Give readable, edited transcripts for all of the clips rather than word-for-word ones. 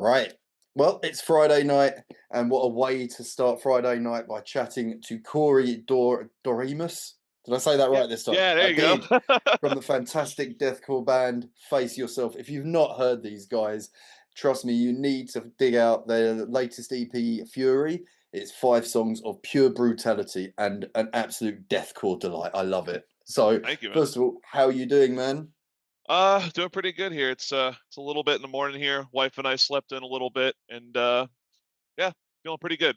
Right. Well, it's Friday night, and what a way to start Friday night by chatting to Doremus. Did I say that Yeah, right this time? yeah, there I you go. did. From the fantastic deathcore band Face Yourself. If you've not heard these guys, trust me, you need to dig out their latest EP, Fury. It's 5 songs of pure brutality and an absolute deathcore delight. I love it. So, Thank you, man. first of all, how are you doing, man? Doing pretty good here. It's a little bit in the morning here. Wife and I slept in a little bit and yeah, feeling pretty good.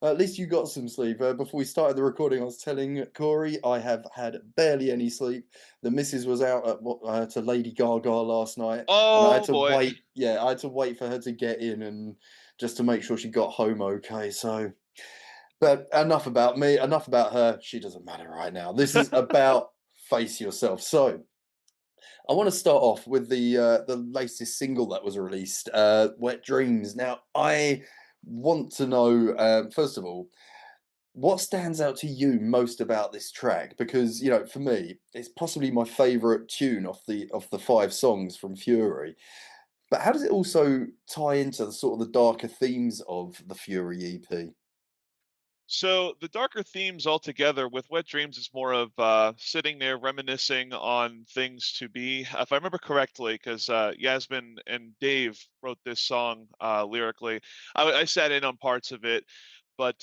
At least you got some sleep. Before we started the recording, I was telling Corey I have had barely any sleep. The missus was out at to Lady Gaga last night, and I had Oh to boy. wait. Yeah, I had to wait for her to get in and just to make sure she got home okay. So, but enough about me. Enough about her. She doesn't matter right now. This is about Face Yourself. So, I want to start off with the latest single that was released, "Wet Dreams." Now, I want to know first of all what stands out to you most about this track? Because, for me, it's possibly my favorite tune off the 5 songs from Fury. But how does it also tie into the sort of the darker themes of the Fury EP? So the darker themes altogether with Wet Dreams is more of sitting there reminiscing on things to be. If I remember correctly, because Yasmin and Dave wrote this song lyrically. I sat in on parts of it, but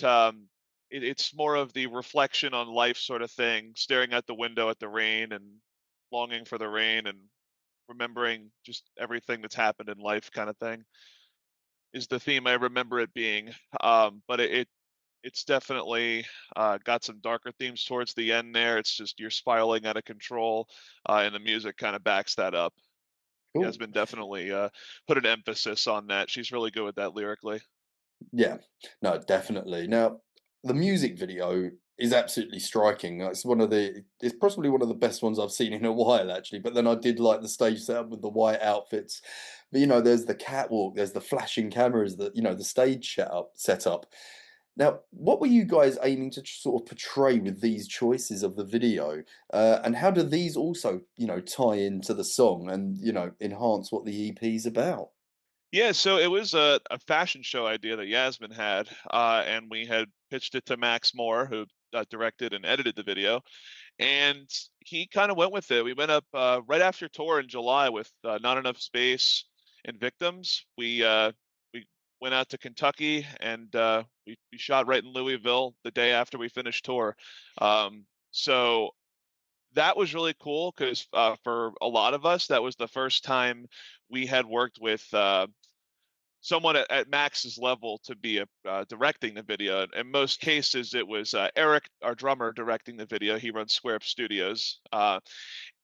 it's more of the reflection on life sort of thing, staring out the window at the rain and longing for the rain and remembering just everything that's happened in life kind of thing is the theme I remember it being. But it's definitely got some darker themes towards the end there. It's just you're spiraling out of control, and the music kind of backs that up. Cool. Yasmin definitely put an emphasis on that. She's really good with that lyrically. Yeah, no, definitely. Now, the music video is absolutely striking. It's possibly one of the best ones I've seen in a while, actually. But then I did like the stage setup with the white outfits. But there's the catwalk, there's the flashing cameras, the stage setup. Now, what were you guys aiming to sort of portray with these choices of the video? And how do these also, tie into the song and, enhance what the EP is about? Yeah, so it was a fashion show idea that Yasmin had, and we had pitched it to Max Moore, who directed and edited the video, and he kind of went with it. We went up right after tour in July with Not Enough Space and Victims. We went out to Kentucky and we shot right in Louisville the day after we finished tour. So that was really cool because for a lot of us, that was the first time we had worked with someone at Max's level to be directing the video. In most cases, it was Eric, our drummer, directing the video. He runs Square Up Studios,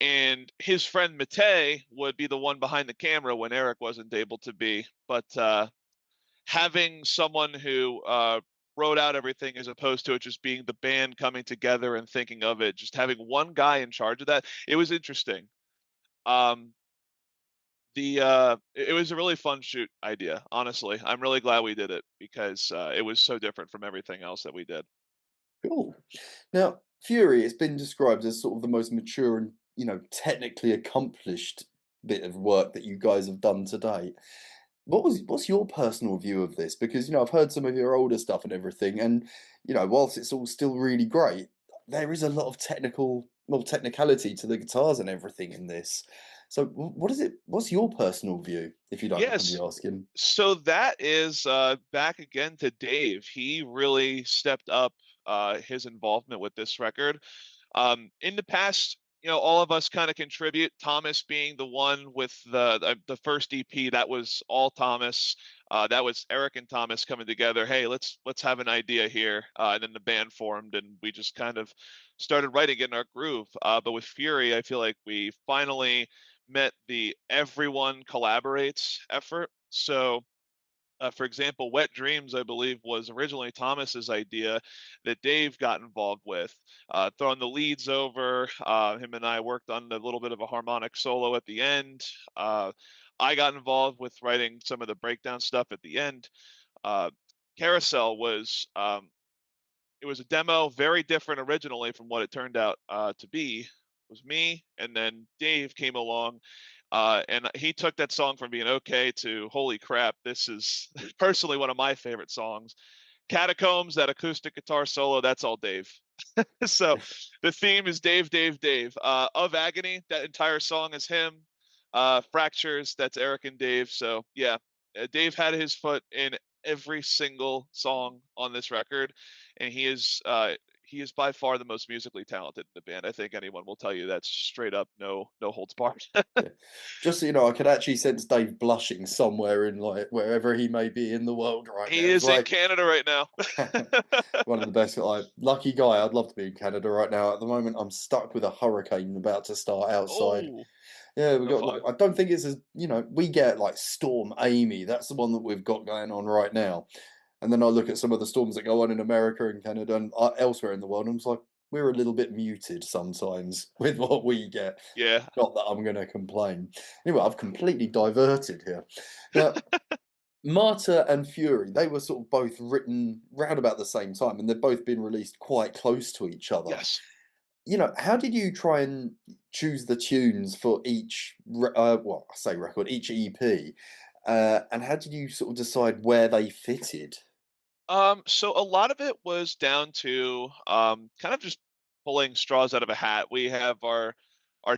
and his friend Matei would be the one behind the camera when Eric wasn't able to be. But having someone who wrote out everything as opposed to it just being the band coming together and thinking of it, just having one guy in charge of that, it was interesting. Um, it was a really fun shoot idea, honestly. I'm really glad we did it because it was so different from everything else that we did. Cool. Now, Fury has been described as sort of the most mature and, technically accomplished bit of work that you guys have done to date. What's your personal view of this? Because, I've heard some of your older stuff and everything, and, whilst it's all still really great, there is a lot of technicality to the guitars and everything in this. So what's your personal view, if you don't mind me Yes, asking? so that is back again to Dave. He really stepped up his involvement with this record. In the past, all of us kind of contribute. Thomas being the one with the first EP, that was all Thomas. That was Eric and Thomas coming together. Hey, let's have an idea here, and then the band formed, and we just kind of started writing in our groove. But with Fury, I feel like we finally met the everyone collaborates effort. So for example, Wet Dreams, I believe, was originally Thomas's idea that Dave got involved with. Throwing the leads over, him and I worked on a little bit of a harmonic solo at the end. I got involved with writing some of the breakdown stuff at the end. Uh, Carousel was it was a demo, very different originally from what it turned out to be. It was me, and then Dave came along And he took that song from being okay to holy crap, this is personally one of my favorite songs. Catacombs, that acoustic guitar solo, that's all Dave. So the theme is Dave, Dave, Dave. Of Agony, that entire song is him. Fractures, that's Eric and Dave. So yeah, Dave had his foot in every single song on this record, and he is by far the most musically talented in the band. I think anyone will tell you that's straight up, no holds barred. Yeah. Just so you know, I could actually sense Dave blushing somewhere in like wherever he may be in the world right He now. It's is in like Canada right now. one of the best. Like lucky guy. I'd love to be in Canada right now. At the moment, I'm stuck with a hurricane about to start outside. Oh, Yeah, we no got like fun. I don't think it's as we get like Storm Amy. That's the one that we've got going on right now. And then I look at some of the storms that go on in America and Canada and elsewhere in the world, and I'm just like, we're a little bit muted sometimes with what we get. Yeah. Not that I'm going to complain. Anyway, I've completely diverted here. Now, Martyr and Fury, they were sort of both written round about the same time, and they've both been released quite close to each other. Yes. How did you try and choose the tunes for each, well, I say record, each EP, and how did you sort of decide where they fitted? So a lot of it was down to kind of just pulling straws out of a hat. We have our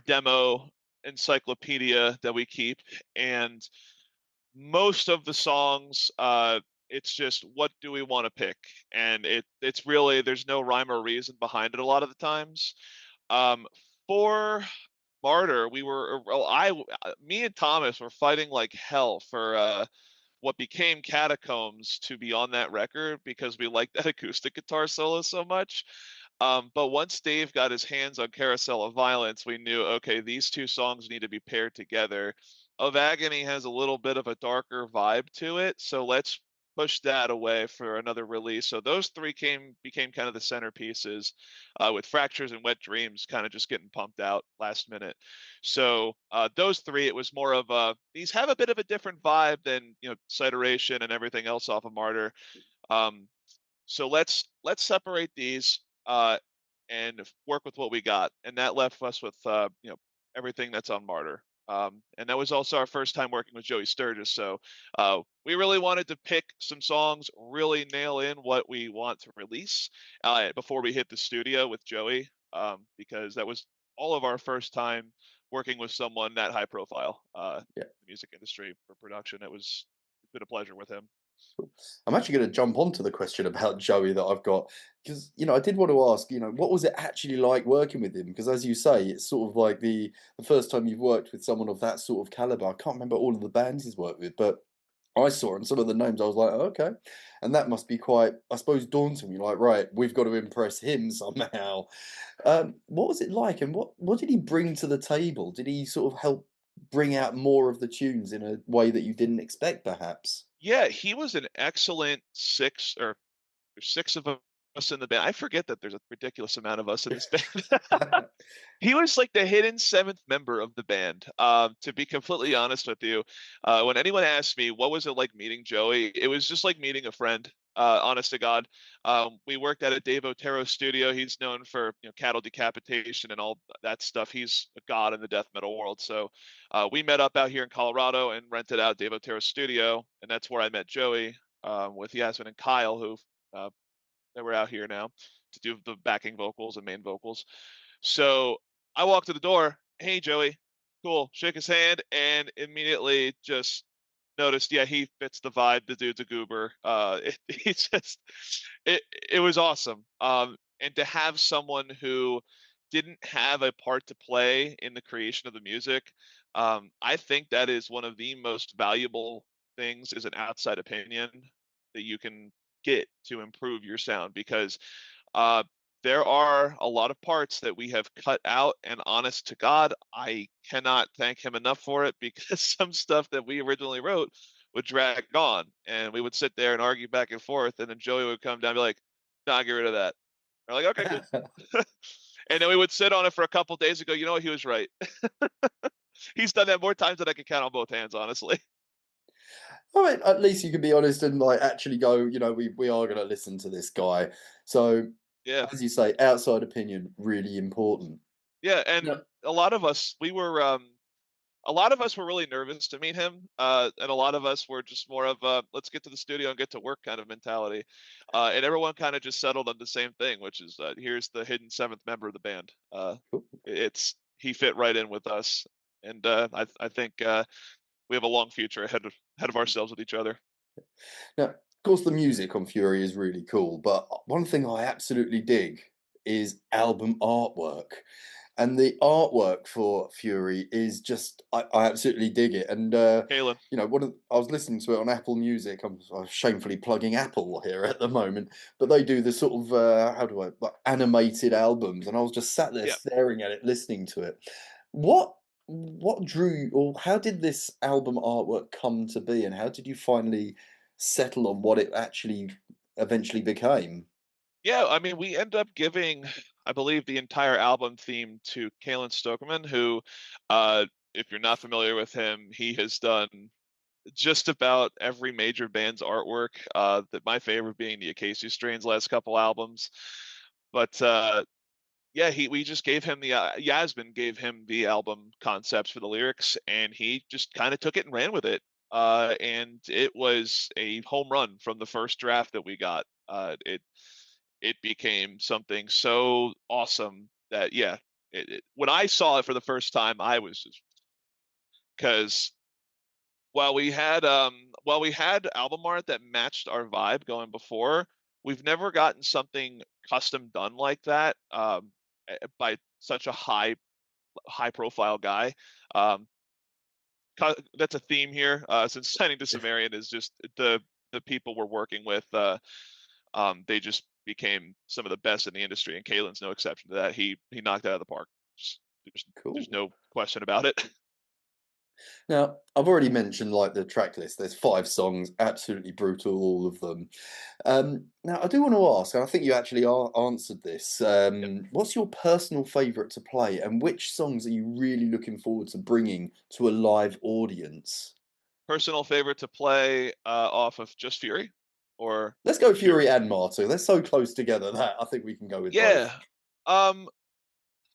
demo encyclopedia that we keep, and most of the songs, it's just what do we want to pick, and it's really there's no rhyme or reason behind it a lot of the times. Um, for Martyr, we were well, me and Thomas were fighting like hell for what became Catacombs to be on that record because we liked that acoustic guitar solo so much. But once Dave got his hands on Carousel of Violence, we knew, okay, these two songs need to be paired together. Of Agony has a little bit of a darker vibe to it, so let's push that away for another release. So those three became kind of the centerpieces, with Fractures and Wet Dreams kind of just getting pumped out last minute. So those three, it was more of these have a bit of a different vibe than Cideration and everything else off of Martyr. Um, so let's separate these and work with what we got, and that left us with everything that's on Martyr. And that was also our first time working with Joey Sturgis, so we really wanted to pick some songs, really nail in what we want to release before we hit the studio with Joey, because that was all of our first time working with someone that high profile in Yeah. the music industry for production. It's been a pleasure with him. I'm actually going to jump onto the question about Joey that I've got because I did want to ask, what was it actually like working with him? Because as you say, it's sort of like the first time you've worked with someone of that sort of caliber. I can't remember all of the bands he's worked with, but I saw and some of the names. I was like, oh, okay, and that must be quite, I suppose, daunting. You're like, right, we've got to impress him somehow. What was it like, and what did he bring to the table? Did he sort of help bring out more of the tunes in a way that you didn't expect, perhaps? Yeah, he was an excellent six or there's six of us in the band. I forget that there's a ridiculous amount of us in this band. He was like the hidden seventh member of the band. To be completely honest with you, when anyone asks me what was it like meeting Joey, it was just like meeting a friend. Honest to God, we worked at a Dave Otero studio. He's known for cattle decapitation and all that stuff. He's a god in the death metal world. So we met up out here in Colorado and rented out Dave Otero's studio, and that's where I met Joey with Yasmin and Kyle, who uh, they were out here now to do the backing vocals and main vocals. So I walked to the door. Hey, Joey. Cool. Shake his hand and immediately just noticed, yeah, he fits the vibe. The dude's a goober. It's just, it, it was awesome. And to have someone who didn't have a part to play in the creation of the music, I think that is one of the most valuable things is an outside opinion that you can get to improve your sound because uh, there are a lot of parts that we have cut out, and honest to God, I cannot thank him enough for it because some stuff that we originally wrote would drag on, and we would sit there and argue back and forth, and then Joey would come down and be like, "Nah, get rid of that." We're like, "Okay, cool." And then we would sit on it for a couple days and go, "You know what? He was right." He's done that more times than I can count on both hands, honestly. I mean, at least you can be honest and like actually go, we are going to listen to this guy. So, Yeah. as you say, outside opinion really important. Yeah, Yeah. and a lot of us, we were a lot of us were really nervous to meet him, and a lot of us were just more of a let's get to the studio and get to work kind of mentality. And everyone kind of just settled on the same thing, which is here's the hidden seventh member of the band. It's he fit right in with us, and I think we have a long future ahead of ourselves with each other. Now, of course, the music on Fury is really cool, but one thing I absolutely dig is album artwork. And the artwork for Fury is just I absolutely dig it. And Kalen, I was listening to it on Apple Music. I'm shamefully plugging Apple here at the moment, but they do the sort of how do I like animated albums, and I was just sat there yeah. staring at it, listening to it. What what drew or how did this album artwork come to be, and how did you finally settle on what it actually eventually became? Yeah, I mean, we end up giving, I believe, the entire album theme to Kalen Stokerman, who, if you're not familiar with him, he has done just about every major band's artwork. That my favorite being the Acacia Strain's last couple albums. But yeah, he we just gave him the Yasmin gave him the album concepts for the lyrics, and he just kind of took it and ran with it. And it was a home run from the first draft that we got. It became something so awesome that yeah, when I saw it for the first time, I was just because while we had album art that matched our vibe going before, we've never gotten something custom done like that by such a high profile guy. Um, that's a theme here since signing to Sumerian is just the people we're working with. They just became some of the best in the industry, and Kalen's no exception to that. He knocked it out of the park. Just, there's Cool. no question about it. Now, I've already mentioned like the track list. There's 5 songs, absolutely brutal, all of them. Now, I do want to ask, and I think you actually answered this. Yeah. What's your personal favourite to play, and which songs are you really looking forward to bringing to a live audience? Personal favorite to play off of Just Fury or Let's go Fury. Fury and Martyr. They're so close together that I think we can go with both. Yeah. Um,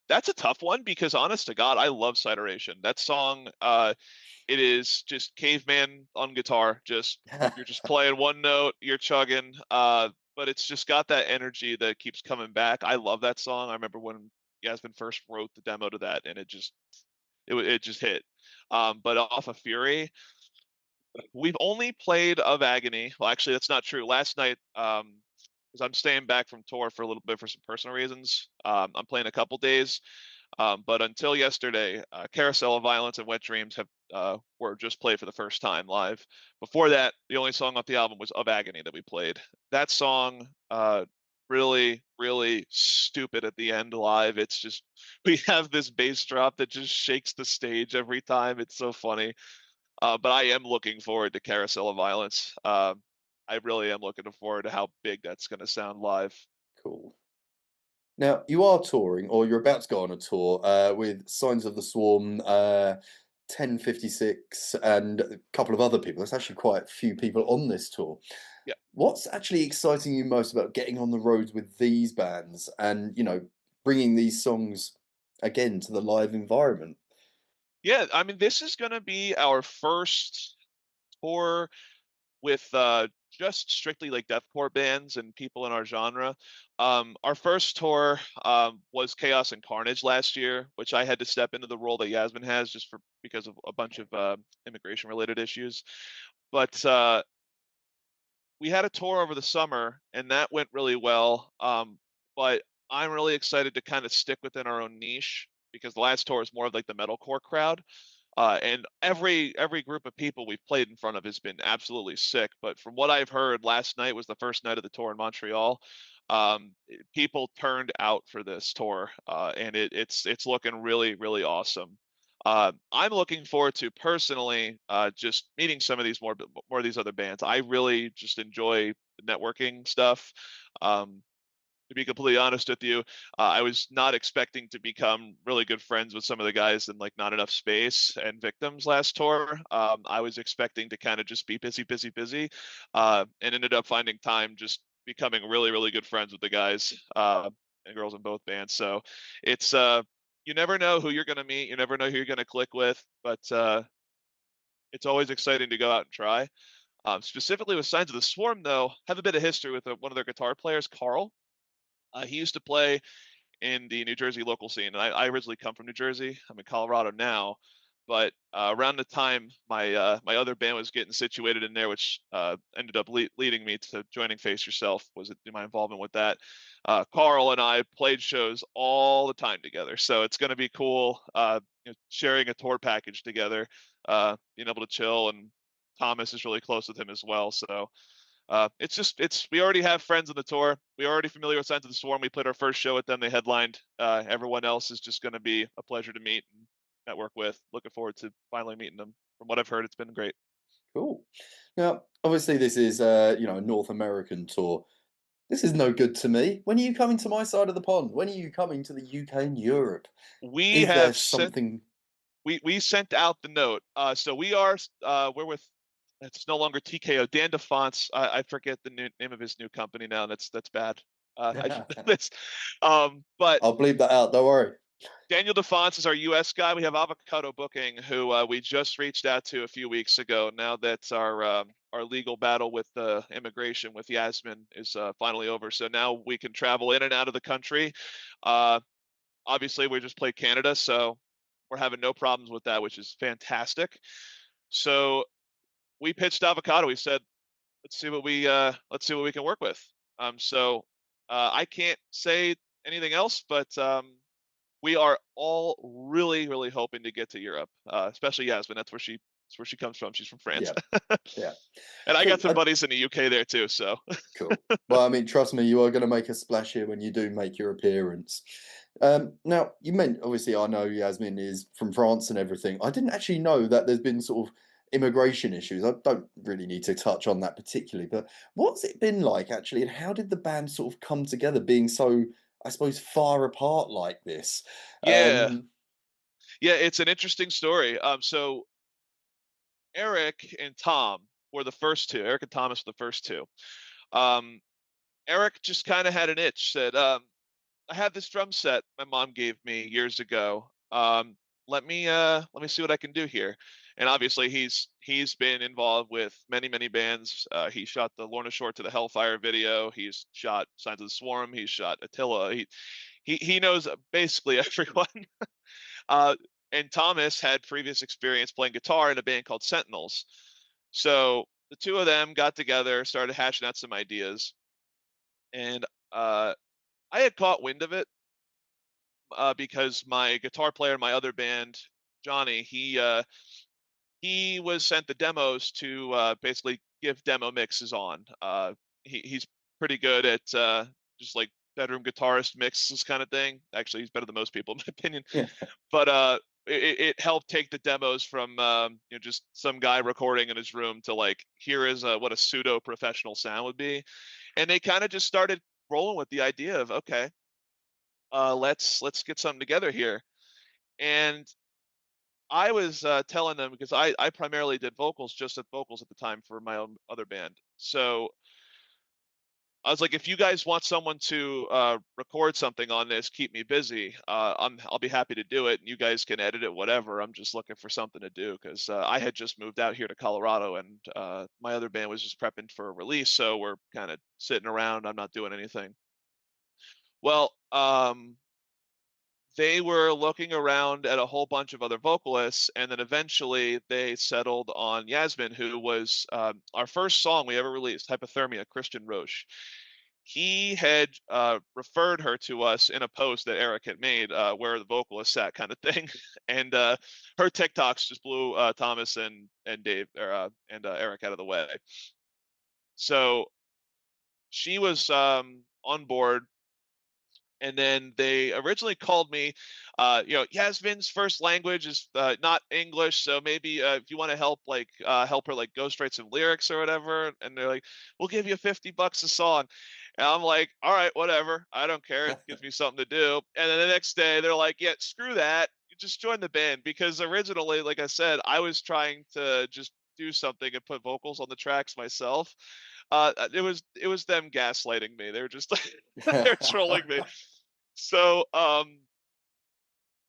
that's a tough one because honest to God, I love Cideration. That song, it is just caveman on guitar. Just you're just playing one note, you're chugging. But it's just got that energy that keeps coming back. I love that song. I remember when Yasmin first wrote the demo to that, and it just hit. But off of Fury, we've only played of Agony. Well, actually, that's not true. Last night, because I'm staying back from tour for a little bit for some personal reasons. I'm playing a couple days, but until yesterday, Carousel of Violence and Wet Dreams have were just played for the first time live. Before that, the only song off the album was Of Agony that we played. That song, really, really stupid at the end live. It's just we have this bass drop that just shakes the stage every time. It's so funny. But I am looking forward to Carousel of Violence. I really am looking forward to how big that's going to sound live. Cool. Now, you are touring, or you're about to go on a tour with Signs of the Swarm, 1056, and a couple of other people. There's actually quite a few people on this tour. Yeah, What's actually exciting you most about getting on the road with these bands and, bringing these songs again to the live environment? yeah. I mean, this is going to be our first tour with just strictly like deathcore bands and people in our genre. Our first tour was Chaos and Carnage last year, which I had to step into the role that Yasmin has just for because of a bunch of immigration related issues. But we had a tour over the summer and that went really well. But I'm really excited to kind of stick within our own niche because the last tour is more of like the metalcore crowd. And every group of people we've played in front of has been absolutely sick. But from what I've heard, last night was the first night of the tour in Montreal. People turned out for this tour, and it's looking really really awesome. I'm looking forward to personally just meeting some of these more of these other bands. I really just enjoy networking stuff. Um, to be completely honest with you, I was not expecting to become really good friends with some of the guys in like Not Enough Space and Victims last tour. I was expecting to kind of just be busy, busy, busy, and ended up finding time just becoming really, really good friends with the guys and girls in both bands. So it's you never know who you're going to meet. You never know who you're going to click with, but it's always exciting to go out and try. Specifically with Signs of the Swarm, though, have a bit of history with one of their guitar players, Carl. He used to play in the New Jersey local scene. And I originally come from New Jersey. I'm in Colorado now, but around the time my other band was getting situated in there, which ended up leading me to joining Face Yourself, was my involvement with that. Carl and I played shows all the time together, so it's going to be cool sharing a tour package together, being able to chill, and Thomas is really close with him as well. So we already have friends on the tour. We're already familiar with Signs of the Swarm. We played our first show with them. They headlined. Everyone else is just going to be a pleasure to meet and network with. Looking forward to finally meeting them. From what I've heard, it's been great. Cool. Now, obviously, this is a North American tour. This is no good to me. When are you coming to my side of the pond? When are you coming to the UK and Europe? We Is there have sent something? we sent out the note. So we're with, it's no longer TKO. Dan DeFonts. I forget the name of his new company now. That's bad. I should this. But I'll bleep that out. Don't worry. Daniel DeFonts is our U.S. guy. We have Avocado Booking, who we just reached out to a few weeks ago. Now that our legal battle with immigration with Yasmin is finally over, so now we can travel in and out of the country. Uh, Obviously, we just played Canada, so we're having no problems with that, which is fantastic. So we pitched Avocado. We said, let's see what we can work with. So I can't say anything else, but we are all really, really hoping to get to Europe, especially Yasmin. That's where she comes from. She's from France, Yeah, yeah. and I So, got some buddies in the UK there too. So cool. Well, I mean, trust me, you are going to make a splash here when you do make your appearance. Now, you meant obviously, I know Yasmin is from France and everything. I didn't actually know that there's been sort of immigration issues. I don't really need to touch on that particularly, but what's it been like actually, and how did the band sort of come together, being so, I suppose, far apart like this? yeah, Um, yeah, it's an interesting story. So Eric and Tom were the first two. Eric and Thomas were the first two. Um, Eric just kind of had an itch. Said, I have this drum set my mom gave me years ago. Let me see what I can do here. And obviously he's been involved with many bands. He shot the Lorna Shore to the Hellfire video. He's shot Signs of the Swarm. He's shot Attila. He knows basically everyone. Uh, and Thomas had previous experience playing guitar in a band called Sentinels. So the two of them got together, started hashing out some ideas, and I had caught wind of it because my guitar player in my other band, Johnny, he was sent the demos to basically give demo mixes on. He's pretty good at just like bedroom guitarist mixes kind of thing. Actually, he's better than most people in my opinion. yeah, But it helped take the demos from just some guy recording in his room to like here is what a pseudo professional sound would be, and they kind of just started rolling with the idea of okay, let's get something together here. And I was telling them because I primarily did vocals, just at vocals at the time for my own other band. So I was like, if you guys want someone to record something on this, keep me busy. I'll be happy to do it, and you guys can edit it, whatever. I'm just looking for something to do because I had just moved out here to Colorado, and my other band was just prepping for a release, so we're kind of sitting around. I'm not doing anything. Well, they were looking around at a whole bunch of other vocalists, and then eventually they settled on Yasmin, who was our first song we ever released, Hypothermia, Christian Roche. He had referred her to us in a post that Eric had made where the vocalist sat, kind of thing. And her TikToks just blew Thomas and Dave and Eric out of the way. So she was on board, and then they originally called me. Yasmin's first language is not English, so maybe if you want to help her like ghostwrite some lyrics or whatever. And they're like, we'll give you $50 a song. And I'm like, all right, whatever, I don't care, it gives me something to do. And then the next day they're like, yeah, screw that, you just join the band. Because originally, like I said, I was trying to just do something and put vocals on the tracks myself. It was them gaslighting me. They were just they're trolling me. So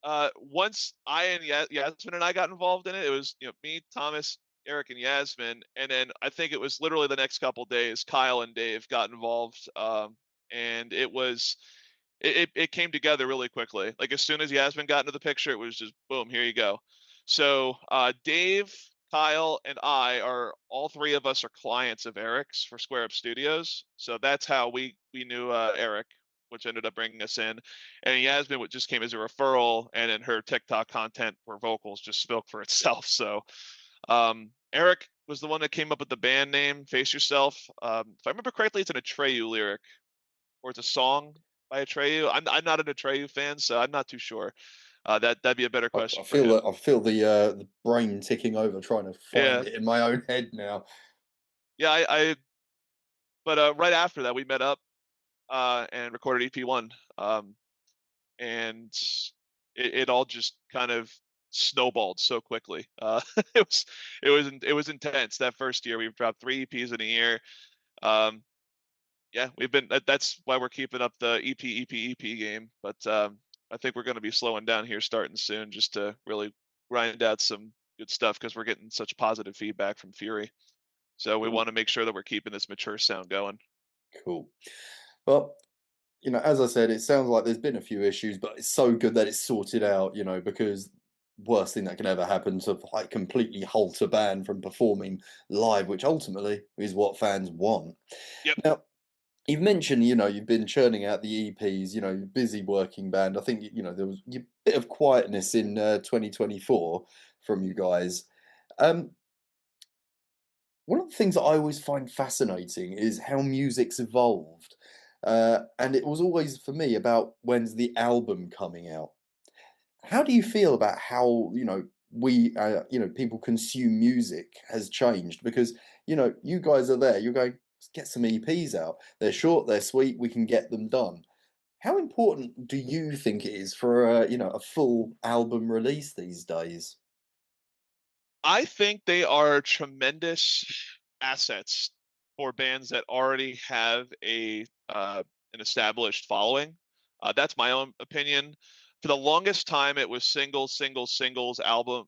Once Yasmin and I got involved in it, it was, me, Thomas, Eric, and Yasmin, and then I think it was literally the next couple days, Kyle and Dave got involved, and it came together really quickly. Like as soon as Yasmin got into the picture, it was just boom, here you go. So Dave, Kyle, and I are all three of us are clients of Eric's for Square Up Studios. So that's how we knew Eric, which ended up bringing us in. And Yasmin just came as a referral, and then her TikTok content for vocals just spoke for itself. So Eric was the one that came up with the band name Face Yourself. If I remember correctly, it's an Atreyu lyric, or it's a song by Atreyu. I'm not an Atreyu fan, so I'm not too sure. That'd be a better I question for feel him. that the brain ticking over trying to find Yeah, it in my own head now. yeah. But right after that, we met up and recorded EP1. And it all just kind of snowballed so quickly. It was it was intense that first year. We've dropped 3 EPs in a year. Um, yeah, that's why we're keeping up the EP game. But I think we're going to be slowing down here starting soon, just to really grind out some good stuff because we're getting such positive feedback from Fury. So we Cool. want to make sure that we're keeping this mature sound going. Cool. Well, as I said, it sounds like there's been a few issues, but it's so good that it's sorted out, because worst thing that can ever happen to like completely halt a band from performing live, which ultimately is what fans want. Yep. Now, you've mentioned, you've been churning out the EPs, you're busy working band. I think, there was a bit of quietness in 2024 from you guys. Um, One of the things that I always find fascinating is how music's evolved. And it was always for me about when's the album coming out. How do you feel about how, people consume music has changed? Because, you guys are there, you're going, let's get some EPs out. They're short, they're sweet, we can get them done. How important do you think it is for a full album release these days? I think they are tremendous assets for bands that already have a an established following. That's my own opinion. For the longest time, it was singles,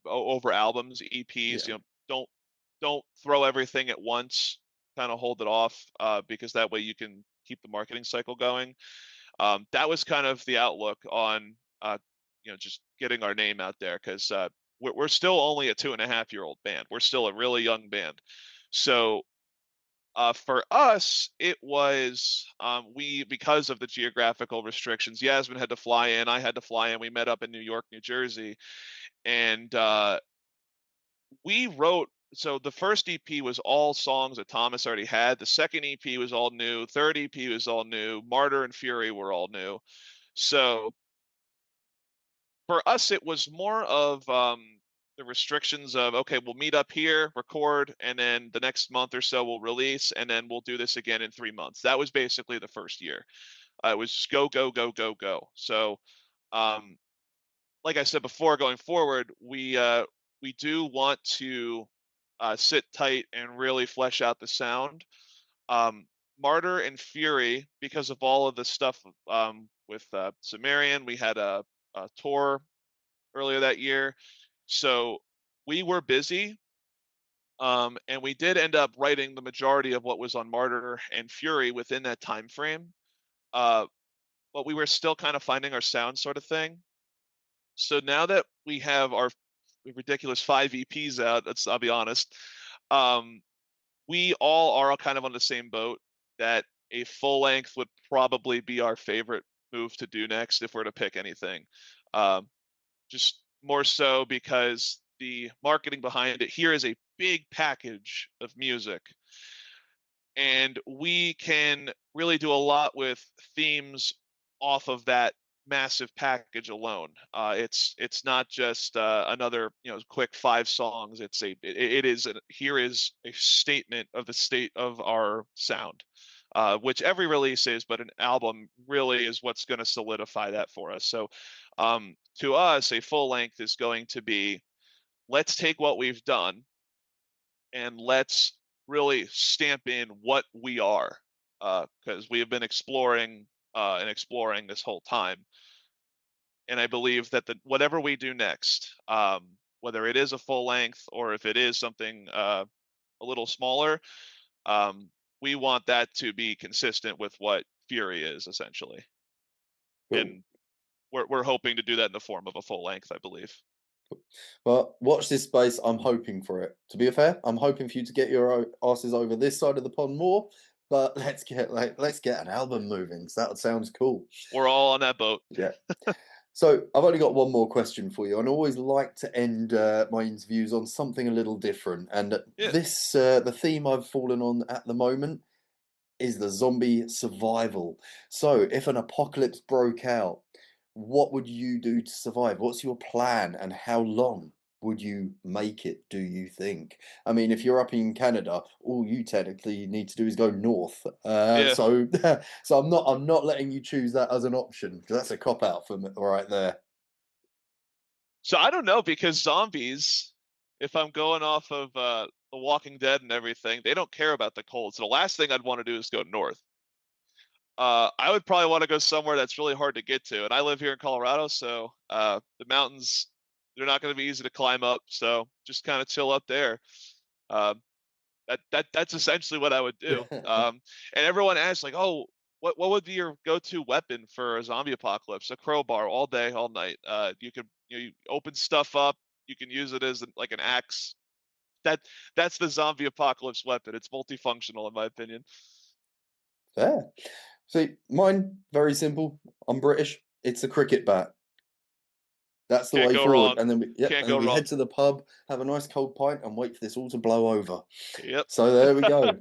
over albums, EPs. Yeah. Don't throw everything at once. Kind of hold it off, because that way you can keep the marketing cycle going. That was kind of the outlook on just getting our name out there, because we're still only a 2.5-year-old band. We're still a really young band. So for us, it was we because of the geographical restrictions. Yasmin had to fly in. I had to fly in. We met up in New York, New Jersey, and we wrote. So the first EP was all songs that Thomas already had. The second EP was all new. Third EP was all new. Martyr and Fury were all new. So for us, it was more of the restrictions of, okay, we'll meet up here, record, and then the next month or so we'll release, and then we'll do this again in 3 months. That was basically the first year. It was just go, go, go, go, go. So, um, like I said before, going forward, we do want to sit tight and really flesh out the sound. Um, Martyr and Fury, because of all of the stuff with Sumerian, we had a tour earlier that year. So we were busy, and we did end up writing the majority of what was on Martyr and Fury within that time frame. Uh, but we were still kind of finding our sound, sort of thing. So now that we have our ridiculous 5 EPs out, I'll be honest, um, we all are kind of on the same boat that a full length would probably be our favorite move to do next if we're to pick anything. Um, just more so because the marketing behind it here is a big package of music, and we can really do a lot with themes off of that massive package alone. It's not just another quick 5 songs. It is here is a statement of the state of our sound, which every release is, but an album really is what's going to solidify that for us. So to us, a full length is going to be, let's take what we've done and let's really stamp in what we are, because we have been exploring and exploring this whole time. and I believe that whatever we do next, whether it is a full length or if it is something a little smaller, um, we want that to be consistent with what Fury is essentially, Cool. and we're hoping to do that in the form of a full length, I believe. Well, watch this space. I'm hoping for it. To be fair, I'm hoping for you to get your asses over this side of the pond more. But let's get an album moving. 'Cause that sounds cool. We're all on that boat. Yeah. So I've only got one more question for you, and I always like to end my interviews on something a little different. And Yeah. the theme I've fallen on at the moment is the zombie survival. So, if an apocalypse broke out, what would you do to survive? What's your plan, and how long would you make it, do you think? I mean, if you're up in Canada, all you technically need to do is go north. Yeah. So, so I'm not letting you choose that as an option because that's a cop out for me right there. So I don't know because zombies, if I'm going off of The Walking Dead and everything, they don't care about the cold. So the last thing I'd want to do is go north. I would probably want to go somewhere that's really hard to get to. And I live here in Colorado, so the mountains, they're not going to be easy to climb up. So just kind of chill up there. Um, that's essentially what I would do. And everyone asks like, "Oh, what would be your go-to weapon for a zombie apocalypse?" A crowbar all day, all night. You open stuff up. You can use it as like an axe. That that's the zombie apocalypse weapon. It's multifunctional in my opinion. Fair. See, mine very simple. I'm British. It's a cricket bat. That's the Can't way go forward. wrong. And then we yep, Can't and then go we wrong. head to the pub, have a nice cold pint, and wait for this all to blow over. Yep. So there we go.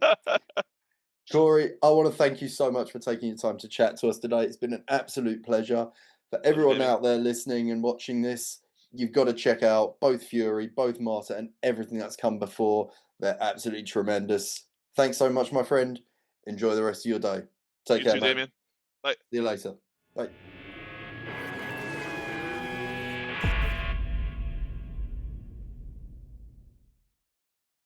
Corey, I want to thank you so much for taking your time to chat to us today. It's been an absolute pleasure. For Pleasure, everyone Damian. out there listening and watching this, you've got to check out both Fury, both Martyr, and everything that's come before. They're absolutely tremendous. Thanks so much, my friend. Enjoy the rest of your day. Take You care, too, mate. Damian. Bye. See you later. Bye.